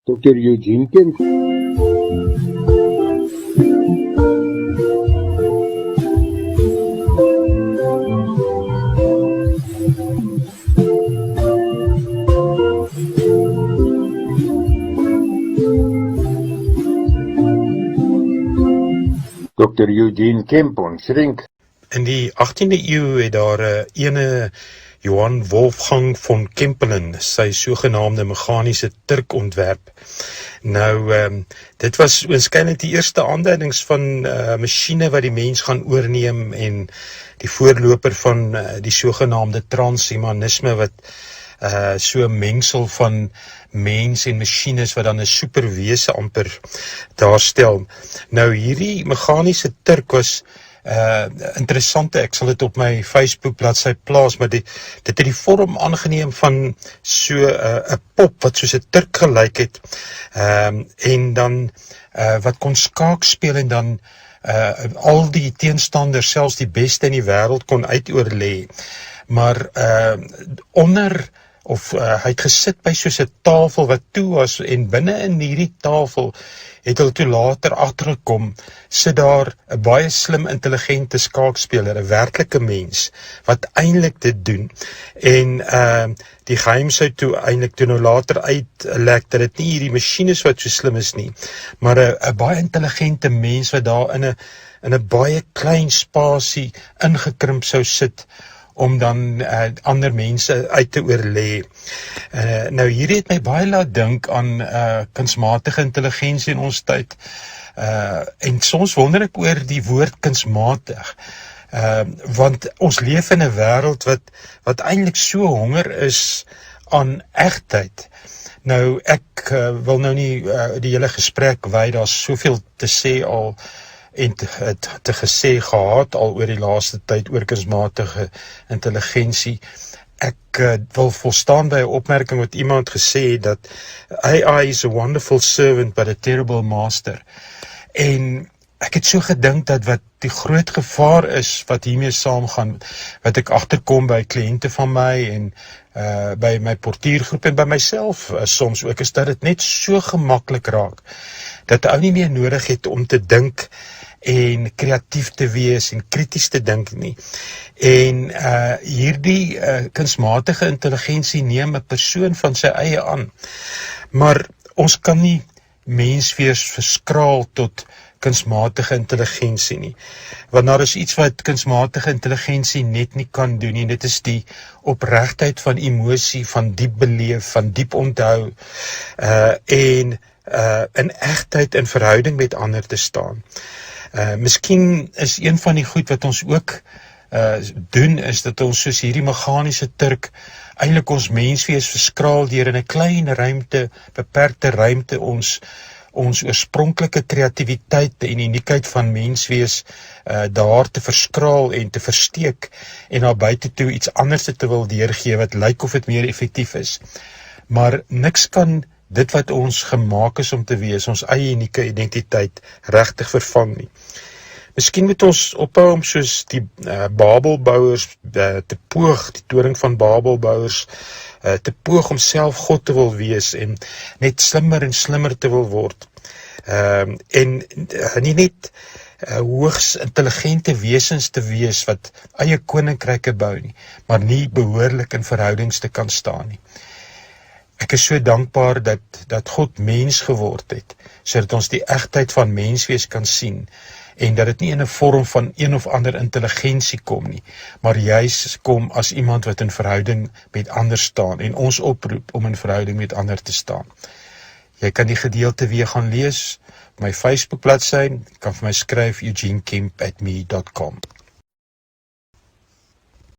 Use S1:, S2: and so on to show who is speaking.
S1: Dr. Eugene Kemp. Dr. Eugene Kemp, ons rink.
S2: In die 18de eeu het daar ene Johann Wolfgang von Kempelen sy sogenaamde meganiese Turk ontwerp. Nou, dit was waarskynlik die eerste aanduidings van masjiene wat die mens gaan oorneem en die voorloper van die sogenaamde transhumanisme wat so 'n mengsel van mens en masjiene wat dan 'n superwese amper daarstel. Nou hierdie meganiese Turk was interessante, ek sal dit op my Facebook bladsy plaas, maar dit het die vorm aangeneem van so 'n pop wat soos 'n Turk gelyk het, en dan wat kon skaak speel en dan al die teenstanders, selfs die beste in die wêreld kon uitoorlê. Maar hy het gesit by soos 'n tafel wat toe was en binne in hierdie tafel het hulle toe later agtergekom, sit daar 'n baie slim, intelligente skaakspeler, 'n werklike mens, wat eintlik dit doen. En die geheim sou toe eintlik toe nou later uitlek dat dit nie hierdie masjiene wat so slim is nie, maar 'n baie intelligente mens wat daar in 'n baie klein spasie ingekrimp sou sit, om dan ander mense uit te oorlê. Nou hierdie het my baie laat dink aan kunsmatige intelligensie in ons tyd. En soms wonder ek oor die woord kunsmatig. Want ons leef in 'n wêreld wat eintlik so honger is aan egtheid. Nou ek wil nou nie die hele gesprek wy, daar's soveel te sê al en te gesê gehad al oor die laaste tyd oor kunsmatige intelligensie. Ek wil volstaan by 'n opmerking wat iemand gesê het dat AI is a wonderful servant but a terrible master. En ek het so gedink dat wat die groot gevaar is wat hiermee saamgaan, wat ek agterkom by kliënte van my en by my portiergroep en by myself soms ook, is dat dit net so gemaklik raak dat ou nie meer nodig het om te dink en kreatief te wees en krities te dink nie. En hierdie kunsmatige intelligensie neem 'n persoon van sy eie aan. Maar ons kan nie menswees verskraal tot kunsmatige intelligensie nie. Want daar is iets wat kunsmatige intelligensie net nie kan doen nie, en dit is die opregtheid van emosie, van diep beleef, van diep onthou, en in egtheid in verhouding met ander te staan. Miskien is een van die goed wat ons ook doen, is dat ons soos hierdie meganiese Turk eintlik ons menswees verskraal deur in 'n klein ruimte, beperkte ruimte, ons oorspronklike kreatiwiteit en uniekheid van menswees daar te verskraal en te versteek en na buite toe iets anders te wil deurgee wat lyk of dit meer effektief is. Maar niks kan dit wat ons gemaak is om te wees, ons eie unieke identiteit, regtig vervang nie. Miskien moet ons ophou om soos die Babelbouers te poog, die toring van Babelbouers, te poog om self God te wil wees en net slimmer en slimmer te wil word. En nie net hoogs intelligente wesens te wees wat eie koninkryke bou nie, maar nie behoorlik in verhoudings te kan staan nie. Ek is so dankbaar dat God mens geword het, sodat ons die egtheid van menswees kan sien, en dat dit nie in 'n vorm van een of ander intelligensie kom nie, maar juis kom as iemand wat in verhouding met ander staan, en ons oproep om in verhouding met ander te staan. Jy kan die gedeelte weer gaan lees op my Facebook bladsy, kan vir my skryf eugenekemp@me.com.